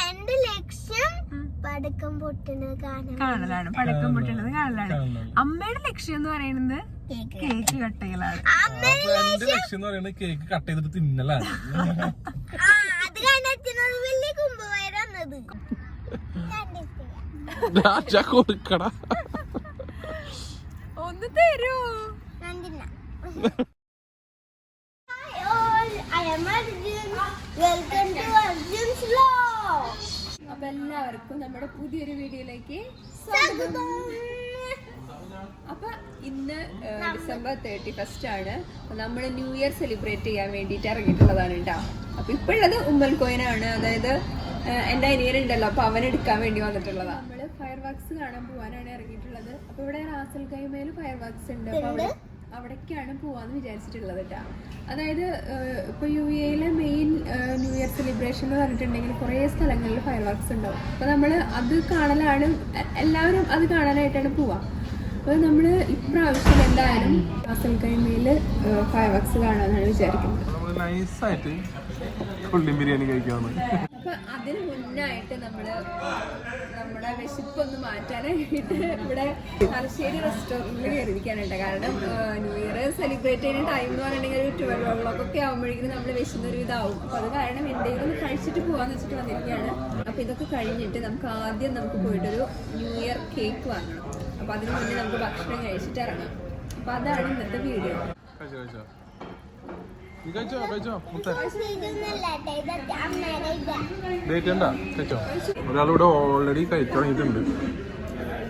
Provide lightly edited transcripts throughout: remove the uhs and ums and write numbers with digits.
എന്റെ ലക്ഷ്യം പടക്കം പൊട്ടുന്നത് കാണലാണ്. പടക്കം പൊട്ടുന്നത് കാണലാണ്. അമ്മയുടെ ലക്ഷ്യം എന്ന് പറയുന്നത് കേക്ക് കട്ട് ചെയ്യലാണ്. എന്റെ ലക്ഷ്യം എന്ന് പറയുന്നത് കേക്ക് കട്ട് ചെയ്തിട്ട് തിന്നലാണ്. അത് കണ്ടെത്തുന്നത് വലിയ കുമ്പുവരുന്നത് കൊടുക്കട ഒന്ന് തരൂ. അപ്പൊ എല്ലാവർക്കും നമ്മുടെ പുതിയൊരു വീഡിയോയിലേക്ക് സ്വാഗതം. അപ്പൊ ഇന്ന് ഡിസംബർ 31 ആണ്. നമ്മൾ ന്യൂ ഇയർ സെലിബ്രേറ്റ് ചെയ്യാൻ വേണ്ടിയിട്ട് ഇറങ്ങിയിട്ടുള്ളതാണ് കേട്ടോ. അപ്പൊ ഇപ്പോഴുള്ളത് ഉമ്മൽ കോയിനാണ്, അതായത് എന്റെ അനിയനുണ്ടല്ലോ, അപ്പൊ അവൻ എടുക്കാൻ വേണ്ടി വന്നിട്ടുള്ളതാണ്. നമ്മള് ഫയർ വർക്ക്സ് കാണാൻ പോവാനാണ് ഇറങ്ങിയിട്ടുള്ളത്. അപ്പൊ ഇവിടെ റാസൽ കൈമേല് ഫയർ വർക്ക്സ് ഉണ്ട്. അപ്പൊ അവിടേക്കാണ് പോവാന്ന് വിചാരിച്ചിട്ടുള്ളത് കേട്ടോ. അതായത് ഇപ്പൊ UAE main new year celebration എന്ന് പറഞ്ഞിട്ടുണ്ടെങ്കിൽ കുറേ സ്ഥലങ്ങളിൽ ഫയർ വർക്ക്സ് ഉണ്ടാവും. അപ്പൊ നമ്മള് അത് കാണലാണ്, എല്ലാവരും അത് കാണാനായിട്ടാണ് പോവാ. അപ്പോൾ നമ്മൾ ഇപ്രാവശ്യം എന്തായാലും റാസൽ കൈമയില് ഫയർ വർക്ക്സ് കാണാനാണ് വിചാരിക്കുന്നത്. അപ്പൊ അതിന് മുന്നായിട്ട് നമ്മുടെ വിശപ്പൊന്ന് മാറ്റാനായിട്ട് ഇവിടെ തലശ്ശേരി റെസ്റ്റോറൻറ്റിൽ കയറിയിരിക്കാനുണ്ട്. കാരണം ന്യൂ ഇയർ സെലിബ്രേറ്റ് ചെയ്യുന്ന ടൈം എന്ന് പറഞ്ഞിട്ടുണ്ടെങ്കിൽ ഒരു 12 ഒക്കെ ആകുമ്പോഴേക്കും നമ്മൾ വിശന്നൊരു ഇതാവും. അപ്പൊ അത് കാരണം എന്തെങ്കിലും കഴിച്ചിട്ട് പോവാന്ന് വെച്ചിട്ട് വന്നിരിക്കുകയാണ്. അപ്പൊ ഇതൊക്കെ കഴിഞ്ഞിട്ട് നമുക്ക് പോയിട്ടൊരു ന്യൂ ഇയർ കേക്ക് വാങ്ങണം. അപ്പൊ അതിന് മുന്നേ നമുക്ക് ഭക്ഷണം കഴിച്ചിട്ട് ഇറങ്ങാം. അപ്പൊ അതാണ് ഇന്നത്തെ വീഡിയോ. ഒരാളിവിടെ ഓൾറെഡി കഴിച്ചു തുടങ്ങിയിട്ടുണ്ട്.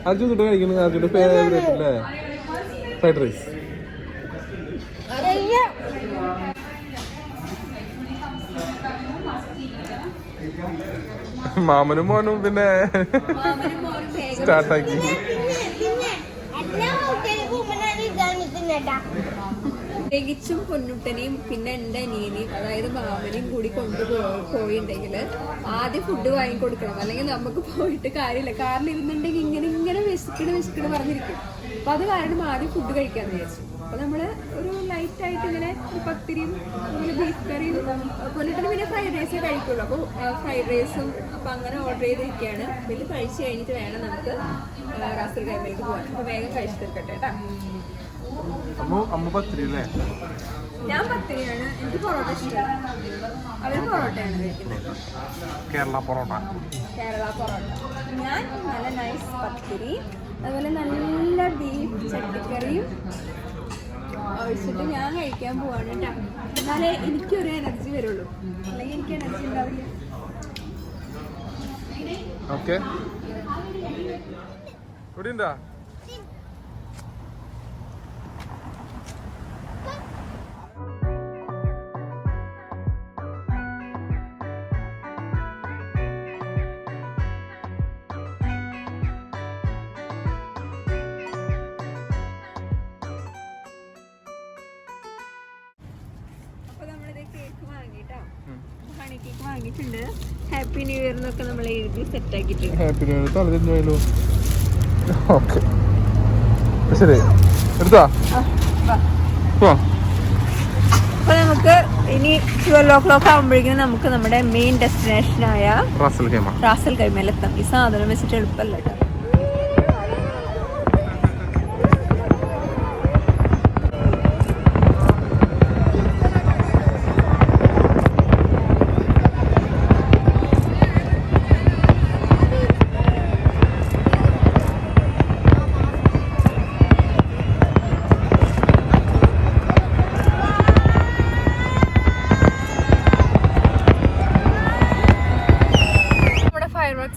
അർജുൻ തൊട്ട് കഴിക്കുന്നത് അർജുന്റെ ഫേവറേറ്റ് അല്ലേ, ഫ്രൈഡ് റൈസ്. മാമനും മോനും പിന്നെ സ്റ്റാർട്ടാക്കി. പ്രത്യേകിച്ചും പൊന്നുട്ടനെയും പിന്നെ എൻ്റെ അനിയനെയും, അതായത് മാമനെയും കൂടി കൊണ്ടുപോയിണ്ടെങ്കിൽ ആദ്യം ഫുഡ് വാങ്ങിക്കൊടുക്കണം. അല്ലെങ്കിൽ നമുക്ക് പോയിട്ട് കാര്യമില്ല. കാറിൽ ഇരുന്നുണ്ടെങ്കിൽ ഇങ്ങനെ വിശക്കണ് പറഞ്ഞിരിക്കും. അപ്പൊ അത് കാരണം ആദ്യം ഫുഡ് കഴിക്കാന്ന് വിചാരിച്ചു. അപ്പൊ നമ്മള് ഒരു ലൈറ്റ് ആയിട്ട് ഇങ്ങനെ പത്തിരിയും ബീഫ് കറിയും പൊന്നിട്ടിന് പിന്നെ ഫ്രൈഡ് റൈസേ കഴിക്കുള്ളൂ. അപ്പൊ ഫ്രൈഡ് റൈസും അപ്പൊ അങ്ങനെ ഓർഡർ ചെയ്തിരിക്കുകയാണ്. അപ്പൊ ഇത് കഴിച്ചു കഴിഞ്ഞിട്ട് വേണം നമുക്ക് റാസൽ കൈമയിലേക്ക് പോകാൻ. അപ്പൊ വേഗം കഴിച്ചു തീർക്കട്ടെ കേട്ടാ. ഞാൻ പത്തിരിയാണ്, എനിക്ക് പൊറോട്ട ഇഷ്ടമാണ്. അവര് പൊറോട്ടയാണ് കഴിക്കുന്നത്, കേരള പൊറോട്ട. ഞാൻ നല്ല നൈസ് പത്തിരി, അതുപോലെ നല്ല ബീഫ് ചട്ടിക്കറിയും ഒഴിച്ചിട്ട് ഞാൻ കഴിക്കാൻ പോവാണ് കേട്ടോ. എന്നാലേ എനിക്കൊരു എനർജി വരുള്ളൂ, അല്ലെങ്കിൽ എനിക്ക് എനർജി ഉണ്ടാവില്ല. ഓക്കെ കേക്ക് വാങ്ങിയിട്ടുണ്ട്. ഹാപ്പി ന്യൂ ഇയർ എന്നൊക്കെ നമ്മൾ എഴുതി സെറ്റ് ആക്കിയിട്ടുണ്ട്. ഹാപ്പി ന്യൂ ഇയർ തലതിരിഞ്ഞോ. ഓക്കെ ശരി എടുത്താ. അപ്പൊ നമുക്ക് ഇനി 12 o'clock ആകുമ്പോഴേക്കും നമുക്ക് നമ്മുടെ മെയിൻ ഡെസ്റ്റിനേഷനായ റാസൽ കൈമയിലെത്താം. ഈ സാധനം വെച്ചിട്ട് എളുപ്പമല്ല കേട്ടോ.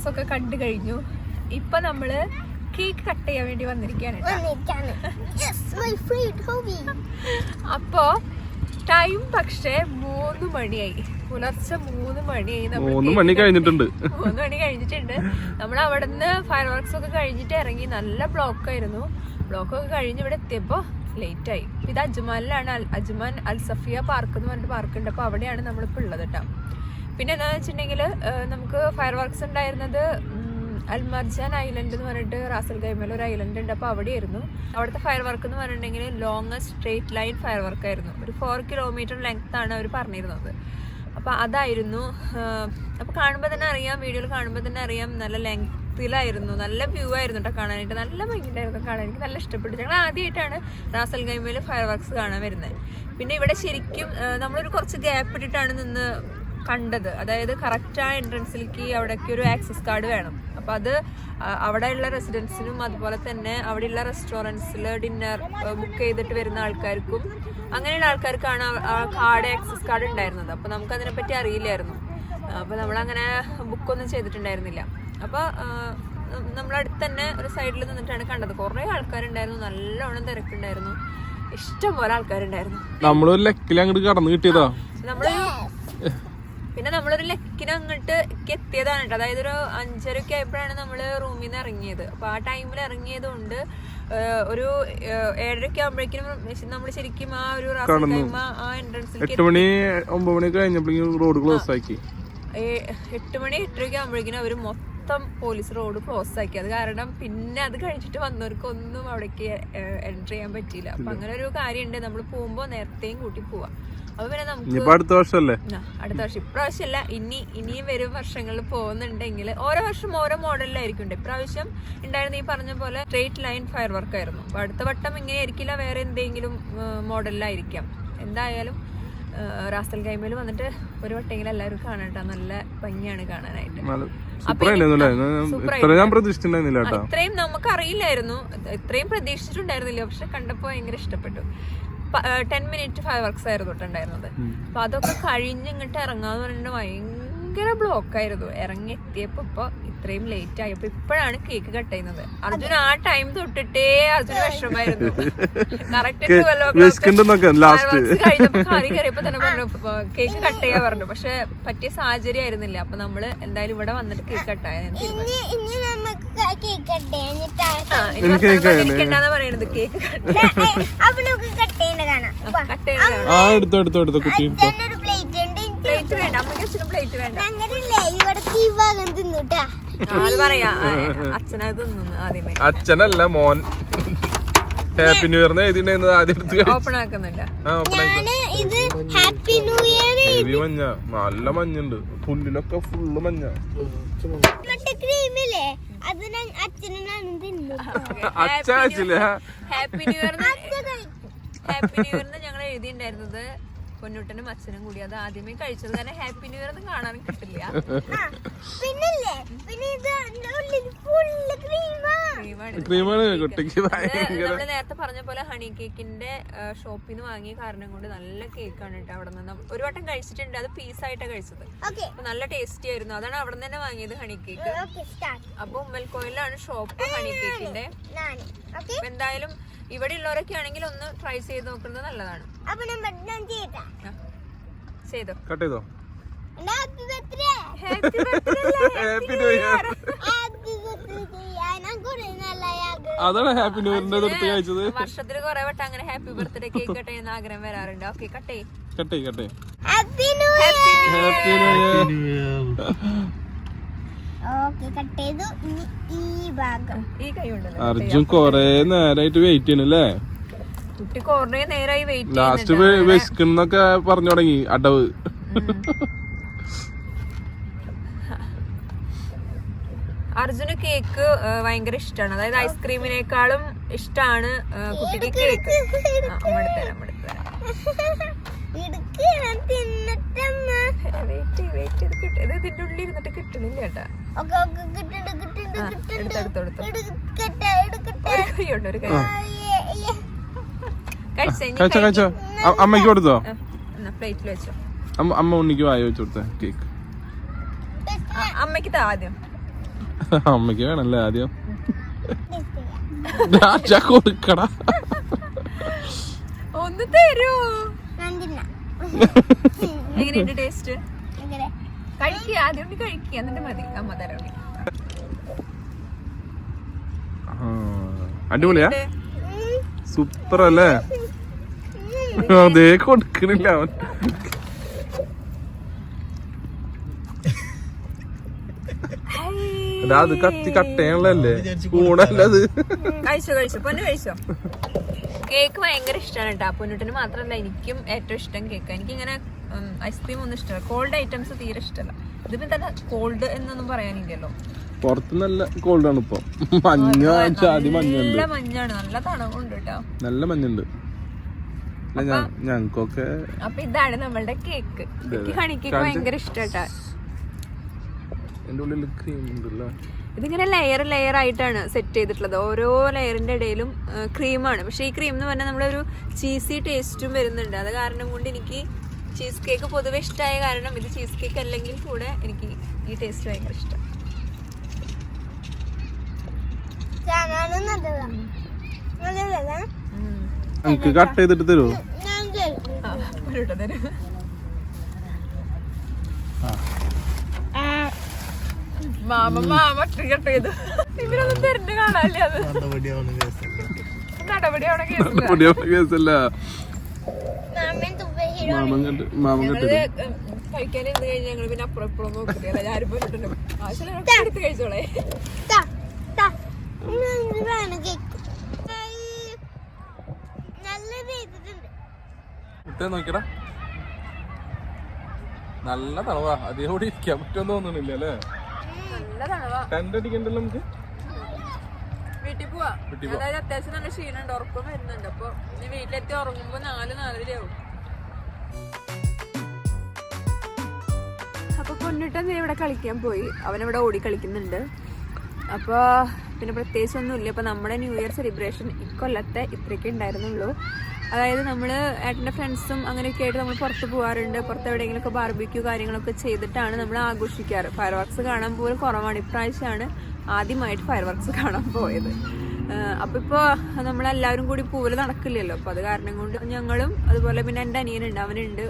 ഒക്കെ കണ്ടു കഴിഞ്ഞു. ഇപ്പൊ നമ്മള് കേക്ക് കട്ട് ചെയ്യാൻ വേണ്ടി വന്നിരിക്കുകയാണ്. അപ്പോ ടൈം പക്ഷേ 3 മണിയായി, പുലർച്ചെ 3 മണിയായി. 3 മണി കഴിഞ്ഞിട്ടുണ്ട്. നമ്മൾ അവിടെ നിന്ന് ഫയർ വർക്ക്സ് ഒക്കെ കഴിഞ്ഞിട്ട് ഇറങ്ങി. നല്ല ബ്ലോക്ക് ആയിരുന്നു. ബ്ലോക്കൊക്കെ കഴിഞ്ഞ് ഇവിടെ എത്തിയപ്പോ ലേറ്റ് ആയി. ഇത് അജ്മാനിലാണ്, അജ്മാൻ അൽ സഫിയ പാർക്ക് എന്ന് പറഞ്ഞിട്ട് പാർക്കുണ്ട്. അപ്പൊ അവിടെയാണ് നമ്മളിപ്പോ ഉള്ളത് കേട്ടോ. പിന്നെ എന്താണെന്ന് വെച്ചിട്ടുണ്ടെങ്കിൽ നമുക്ക് ഫയർ വർക്ക്സ് ഉണ്ടായിരുന്നത് അൽമർജാൻ ഐലൻഡ് എന്ന് പറഞ്ഞിട്ട് റാസൽ കൈമയിൽ ഒരു ഐലൻഡ് ഉണ്ട്. അപ്പോൾ അവിടെയായിരുന്നു. അവിടുത്തെ ഫയർ വർക്ക് എന്ന് പറഞ്ഞിട്ടുണ്ടെങ്കിൽ ലോങ്ങസ്റ്റ് സ്ട്രേറ്റ് ലൈൻ ഫയർ വർക്കായിരുന്നു. ഒരു 4 kilometer ലെങ്ത് ആണ് അവർ പറഞ്ഞിരുന്നത്. അപ്പൊ അതായിരുന്നു. അപ്പൊ കാണുമ്പോൾ തന്നെ അറിയാം, വീഡിയോയിൽ കാണുമ്പോൾ തന്നെ അറിയാം, നല്ല ലെങ്തിലായിരുന്നു, നല്ല വ്യൂ ആയിരുന്നു കേട്ടോ കാണാനായിട്ട്. നല്ല ഭംഗിയുണ്ടായിരുന്നു കാണാൻ, എനിക്ക് നല്ല ഇഷ്ടപ്പെട്ടു. ഞങ്ങൾ ആദ്യമായിട്ടാണ് റാസൽ ഖൈമയിൽ ഫയർ വർക്ക്സ് കാണാൻ വരുന്നത്. പിന്നെ ഇവിടെ ശരിക്കും നമ്മളൊരു കുറച്ച് ഗ്യാപ്പ് ഇട്ടിട്ടാണ് നിന്ന് കണ്ടത്. അതായത് കറക്റ്റ് ആ എൻട്രൻസിലേക്ക് അവിടേക്ക് ഒരു ആക്സസ് കാർഡ് വേണം. അപ്പൊ അത് അവിടെയുള്ള റെസിഡൻസിനും അതുപോലെ തന്നെ അവിടെയുള്ള റെസ്റ്റോറൻറ്റ്സിൽ ഡിന്നർ ബുക്ക് ചെയ്തിട്ട് വരുന്ന ആൾക്കാർക്കും അങ്ങനെയുള്ള ആൾക്കാർക്കാണ് ആ കാർഡ്, ആക്സസ് കാർഡ് ഉണ്ടായിരുന്നത്. അപ്പൊ നമുക്ക് അതിനെപ്പറ്റി അറിയില്ലായിരുന്നു. അപ്പൊ നമ്മളങ്ങനെ ബുക്കൊന്നും ചെയ്തിട്ടുണ്ടായിരുന്നില്ല. അപ്പൊ നമ്മളടുത്ത് തന്നെ ഒരു സൈഡിൽ നിന്നിട്ടാണ് കണ്ടത്. കുറെ ആൾക്കാരുണ്ടായിരുന്നു, നല്ലോണം തിരക്കുണ്ടായിരുന്നു, ഇഷ്ടം പോലെ ആൾക്കാരുണ്ടായിരുന്നു. നമ്മളൊരു ലക്കിൽ അങ്ങോട്ട് കടന്നു കിട്ടിയതാ. പിന്നെ നമ്മളൊരു ലക്കിന് അങ്ങോട്ട് എത്തിയതാണ് കേട്ടോ. അതായത് ഒരു 5:30 ആയപ്പോഴാണ് നമ്മള് റൂമിൽ നിന്ന് ഇറങ്ങിയത്. അപ്പൊ ആ ടൈമിൽ ഇറങ്ങിയത് കൊണ്ട് ഒരു 7:30 ആകുമ്പോഴേക്കും നമ്മൾ ശരിക്കും ആ ഒരു ആ എൻട്രൻസിൽ 8 മണി 9 മണി കഴിഞ്ഞപ്പോഴേക്കും റോഡ് ക്ലോസ് ആക്കി. 8 മണി 8:30 ആകുമ്പോഴേക്കും അവര് മൊത്തം പോലീസ് റോഡ് ക്ലോസ് ആക്കി. അത് കാരണം പിന്നെ അത് കഴിച്ചിട്ട് വന്നവർക്കൊന്നും അവിടേക്ക് എൻട്രി ചെയ്യാൻ പറ്റിയില്ല. അപ്പൊ അങ്ങനെ ഒരു കാര്യമുണ്ട്, നമ്മൾ പോകുമ്പോ നേരത്തെയും കൂട്ടി പോവാ. അപ്പൊ പിന്നെ നമുക്ക് അടുത്ത വർഷമല്ലേ, അടുത്ത വർഷം, ഇപ്രാവശ്യമല്ല, ഇനിയും വരും വർഷങ്ങളിൽ പോകുന്നുണ്ടെങ്കിൽ ഓരോ വർഷം ഓരോ മോഡലിലായിരിക്കും. ഇപ്രാവശ്യം ഉണ്ടായിരുന്ന ഈ പറഞ്ഞ പോലെ സ്ട്രേറ്റ് ലൈൻ ഫയർ വർക്ക് ആയിരുന്നു. അപ്പൊ അടുത്ത വട്ടം ഇങ്ങനെ ആയിരിക്കില്ല, വേറെ എന്തെങ്കിലും മോഡലിലായിരിക്കാം. എന്തായാലും റാസൽ ഖൈമയിൽ വന്നിട്ട് ഒരു വട്ടെങ്കിലും എല്ലാവരും കാണട്ടെ, നല്ല ഭംഗിയാണ് കാണാനായിട്ട്. ഇത്രയും നമുക്ക് അറിയില്ലായിരുന്നു, ഇത്രയും പ്രതീക്ഷിച്ചിട്ടുണ്ടായിരുന്നില്ല. പക്ഷെ കണ്ടപ്പോ ഭയങ്കര ഇഷ്ടപ്പെട്ടു. 10 മിനിറ്റ് ഫയർ വർക്ക്സ് ആയിരുന്നു തൊട്ടുണ്ടായിരുന്നത്. അപ്പൊ അതൊക്കെ കഴിഞ്ഞ് ഇങ്ങോട്ട് ഇറങ്ങാന്ന് പറഞ്ഞിട്ട് ഭയങ്കര ബ്ലോക്കായിരുന്നു. ഇറങ്ങിയെത്തിയപ്പോ ഇപ്പൊ ഇത്രയും ലേറ്റ് ആയപ്പോ ഇപ്പോഴാണ് കേക്ക് കട്ട് ചെയ്യുന്നത്. അർജുൻ ആ ടൈം തൊട്ടിട്ടേ അർജുന് വിഷമായിരുന്നു. കറക്റ്റ് കഴിഞ്ഞപ്പോ കാറി കയറിയപ്പോ തന്നെ പറഞ്ഞു കേക്ക് കട്ട് ചെയ്യാൻ പറഞ്ഞു. പക്ഷെ പറ്റിയ സാഹചര്യം ആയിരുന്നില്ല. അപ്പൊ നമ്മള് എന്തായാലും ഇവിടെ വന്നിട്ട് കേക്ക് കട്ടായെന്ന് എനിക്കെന്താ പറയണത്, കേക്ക് കട്ട് പ്ലേറ്റ് വേണ്ട, അമ്മയ്ക്ക് അച്ഛനും പ്ലേറ്റ് വേണ്ട. അത് പറയാ, അച്ഛനത് തിന്നു ആദ്യമേ. അച്ഛനല്ല മോൻ. ഹാപ്പി ന്യൂ ഇയർ എഴുതിണ്ടായിരുന്നത് ആദ്യം ഓപ്പൺ ആക്കുന്നില്ല. മഞ്ഞ, നല്ല മഞ്ഞുണ്ട്, പുല്ലിലൊക്കെ ഫുള്ള് മഞ്ഞ. ഹാപ്പി ന്യൂ ഇയറിന് ഞങ്ങൾ എഴുതിണ്ടായിരുന്നത് പൊന്നൂട്ടനും അച്ഛനും കൂടി. അത് ആദ്യമേ കഴിച്ചത് കാരണം ഹാപ്പി ന്യൂ ഇയർ ഒന്നും കാണാൻ കിട്ടില്ല. നമ്മള് നേരത്തെ പറഞ്ഞ പോലെ ഹണി കേക്കിന്റെ ഷോപ്പിൽ നിന്ന് വാങ്ങിയ കാരണം കൊണ്ട് നല്ല കേക്കാണ് കേട്ടോ. അവിടെ നിന്ന് ഒരു വട്ടം കഴിച്ചിട്ടുണ്ട്, അത് പീസായിട്ടാണ് കഴിച്ചത്. അപ്പൊ നല്ല ടേസ്റ്റി ആയിരുന്നു. അതാണ് അവിടെ നിന്ന് തന്നെ വാങ്ങിയത് ഹണി കേക്ക്. അപ്പൊ ഉമ്മൽക്കോയിലാണ് ഷോപ്പ് ഹണി കേക്കിന്റെ. എന്തായാലും ഇവിടെ ഉള്ളവരൊക്കെ ആണെങ്കിൽ ഒന്ന് ട്രൈ ചെയ്ത് നോക്കുന്നത് നല്ലതാണ്. ചെയ്തോ, കട്ട് ചെയ്തോ. അതാണ് ഹാപ്പി ന്യൂ ഇയറിന്റെ തൊട്ട് കഴിച്ചത്. വർഷത്തിൽ കുറെ വട്ടം അങ്ങനെ ഹാപ്പി ബർത്ത്ഡേ കേക്ക് കട്ട് ചെയ്യുന്ന ആഗ്രഹം വരാറുണ്ട്. ഓക്കെ, കട്ട് ചെയ്യ്. അർജുൻ കൊറേ നേരായിട്ട് വെയിറ്റ് ചെയ്യണല്ലേ. കുട്ടി കൊറേ നേരമായി വെയിറ്റ് ലാസ്റ്റ് വിശക്കുന്നൊക്കെ പറഞ്ഞു തുടങ്ങി അടവ്. അർജുന് കേക്ക് ഭയങ്കര ഇഷ്ടമാണ്. അതായത് ഐസ്ക്രീമിനേക്കാളും ഇഷ്ടമാണ് കുട്ടിക്ക് കേക്ക്. ഇത് ഇതിന്റെ ഉള്ളിൽ ഇരുന്നിട്ട് കിട്ടണില്ല കേട്ടാ. കഴിച്ചോ, അമ്മയ്ക്ക് കൊടുത്തോ? പ്ലേറ്റിൽ വെച്ചോ. അമ്മ ഉണ്ണിക്ക് വായ വെച്ച് കൊടുത്ത കേക്ക്. അമ്മയ്ക്ക് ആദ്യം. അമ്മയ്ക്ക് വേണല്ലേ ആദ്യം. കൊടുക്കടാ, ഒന്ന് തരൂ. എങ്ങനെയുണ്ട് ടേസ്റ്റ്? കഴിക്കുക, ആദ്യം കഴിക്കുക, എന്നിട്ട് മതി അമ്മ തരാം. അടിപൊളിയാ, സൂപ്പർ അല്ലേ? അതേ കൊടുക്കണില്ല അവൻ. അത് കത്തി കട്ടയാണല്ലേ, സ്പൂണല്ലത്. കഴിച്ചോ പൊന്നു കഴിച്ചോ. കേക്ക് ഭയങ്കര ഇഷ്ടമാണ് കേട്ടോ. പൊന്നുട്ടിന് മാത്രമല്ല എനിക്കും ഏറ്റവും ഇഷ്ടം കേക്ക്. എനിക്കിങ്ങനെ ഐസ്ക്രീം ഒന്നും ഇഷ്ടമല്ല, കോൾഡ് ഐറ്റംസ് തീരെ ഇഷ്ടമല്ല. ഇതിന് തന്നെ കോൾഡ് എന്നൊന്നും പറയാനില്ലല്ലോ. പുറത്ത് നല്ല കോൾഡ് ആണ് ഇപ്പൊ. മഞ്ഞ മഞ്ഞുണ്ട്, നല്ല മഞ്ഞാണ്, നല്ല തണവുണ്ട് കേട്ടോ, നല്ല മഞ്ഞുണ്ട് ഞങ്ങൾക്കൊക്കെ. അപ്പൊ ഇതാണ് നമ്മളുടെ കേക്ക്. എനിക്ക് ഹണിക്കേക്ക് ഭയങ്കര ഇഷ്ടാ. എന്റെ ഉള്ളിൽ ക്രീം ഉണ്ടല്ലോ. ഇതിങ്ങനെ ലെയർ ആയിട്ടാണ് സെറ്റ് ചെയ്തിട്ടുള്ളത്. ഓരോ ലെയറിന്റെ ഇടയിലും ക്രീമാണ്. പക്ഷെ ഈ ക്രീം എന്ന് പറഞ്ഞാൽ നമ്മളൊരു ചീസി ടേസ്റ്റും വരുന്നുണ്ട്. അത് കാരണം കൊണ്ട് എനിക്ക് ചീസ് കേക്ക് പൊതുവെ ഇഷ്ടമായ കാരണം ഇത് ചീസ് കേക്ക് അല്ലെങ്കിൽ കൂടെ എനിക്ക് ഈ ടേസ്റ്റ് ഭയങ്കര ഇഷ്ടം. എനിക്ക് കട്ട് ചെയ്തിട്ട് തരുമോ? മാമ കട്ട് ചെയ്തു. ഇവരൊന്നും തരുന്ന കാണാല്ലേ, അത് നടപടിയാണ് കേസല്ല. കഴിക്കാനിരുന്ന് കഴിഞ്ഞാൽ ഞങ്ങൾ പിന്നെ അപ്പുറം ഇപ്പുറം നോക്കില്ല. ഞാനും പോയിട്ടുണ്ട്. ആവശ്യം എടുത്ത് കഴിച്ചോളേ. നോക്കിയടാ, നല്ല തണവാ. അതേ കൂടി ഇരിക്കാൻ പറ്റുമെന്ന് തോന്നുന്നില്ല അല്ലേ? നല്ല തണവാ. ടെന്റ് അടിക്കണ്ടല്ലോ നമുക്ക്. വീട്ടിൽ പോവാ. അതായത് അത്യാവശ്യം നല്ല ക്ഷീണുണ്ട്, ഉറക്കം വരുന്നുണ്ട്. അപ്പൊ ഇനി വീട്ടിലെത്തി ഉറങ്ങുമ്പോ 4-4:30 ആവും. അപ്പൊ പൊന്നിട്ടൻ ഇവിടെ കളിക്കാൻ പോയി. അവനവിടെ ഓടി കളിക്കുന്നുണ്ട്. അപ്പോൾ പിന്നെ പ്രത്യേകിച്ചൊന്നുമില്ല. അപ്പോൾ നമ്മുടെ ന്യൂ ഇയർ സെലിബ്രേഷൻ ഇക്കൊല്ലത്തെ ഇത്രയൊക്കെ ഉണ്ടായിരുന്നുള്ളൂ. അതായത് നമ്മൾ ഏട്ടൻ്റെ ഫ്രണ്ട്സും അങ്ങനെയൊക്കെ ആയിട്ട് നമ്മൾ പുറത്ത് പോകാറുണ്ട്. പുറത്ത് എവിടെയെങ്കിലുമൊക്കെ ബാർബിക്യൂ കാര്യങ്ങളൊക്കെ ചെയ്തിട്ടാണ് നമ്മൾ ആഘോഷിക്കാറ്. ഫയർ വർക്ക്സ് കാണാൻ പോലും കുറവാണ്. ഇപ്രാവശ്യമാണ് ആദ്യമായിട്ട് ഫയർ വർക്ക്സ് കാണാൻ പോയത്. അപ്പോൾ ഇപ്പോൾ നമ്മളെല്ലാവരും കൂടി പൂവിൽ നടക്കില്ലല്ലോ. അപ്പോൾ അത് കാരണം കൊണ്ട് ഞങ്ങളും അതുപോലെ പിന്നെ എൻ്റെ അനിയനുണ്ട്, അവനുണ്ട്,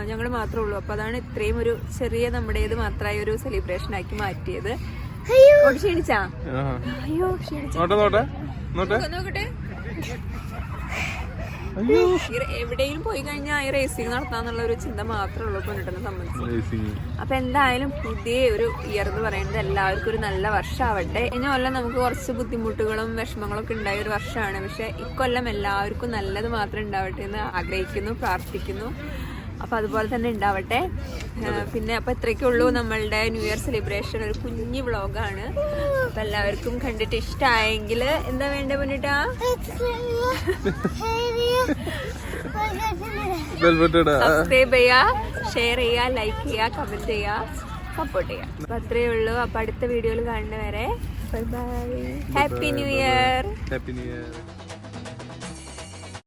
ഞങ്ങൾ മാത്രമേ ഉള്ളൂ. അപ്പോൾ അതാണ് ഇത്രയും ഒരു ചെറിയ നമ്മുടേത് മാത്രമായ ഒരു സെലിബ്രേഷൻ ആക്കി മാറ്റിയത്. ക്ഷീണിച്ചാ? അയ്യോ നോക്കട്ടെ. എവിടെയും പോയി കഴിഞ്ഞാൽ ഈ റേസിംഗ് നടത്താന്നുള്ള ഒരു ചിന്ത മാത്രമേ ഉള്ളൂ പെണ്ണിട്ടെന്നെ സംബന്ധിച്ച്. അപ്പൊ എന്തായാലും പുതിയ ഒരു ഇയർ എന്ന് പറയുന്നത് എല്ലാവർക്കും ഒരു നല്ല വർഷമാവട്ടെ. ഇനി കൊല്ലം നമുക്ക് കുറച്ച് ബുദ്ധിമുട്ടുകളും വിഷമങ്ങളും ഒക്കെ ഉണ്ടായ ഒരു വർഷമാണ്. പക്ഷെ ഇക്കൊല്ലം എല്ലാവർക്കും നല്ലത് മാത്രം ഉണ്ടാവട്ടെ എന്ന് ആഗ്രഹിക്കുന്നു, പ്രാർത്ഥിക്കുന്നു. അപ്പൊ അതുപോലെ തന്നെ ഉണ്ടാവട്ടെ. പിന്നെ അപ്പൊ ഇത്രയൊക്കെ ഉള്ളൂ നമ്മളുടെ ന്യൂ ഇയർ സെലിബ്രേഷൻ. ഒരു കുഞ്ഞു വ്ളോഗാണ്. അപ്പൊ എല്ലാവർക്കും കണ്ടിട്ട് ഇഷ്ടമായെങ്കിൽ എന്താ വേണ്ടേ പൊന്നിട്ടാ? സബ്സ്ക്രൈബ് ചെയ്യാ, ഷെയർ ചെയ്യാ, ലൈക്ക് ചെയ്യാ, കമന്റ് ചെയ്യാ, സപ്പോർട്ട് ചെയ്യാം. അപ്പൊ അത്രയേ ഉള്ളൂ. അപ്പൊ അടുത്ത വീഡിയോയിൽ കാണുന്നവരെ bye bye. Happy new year.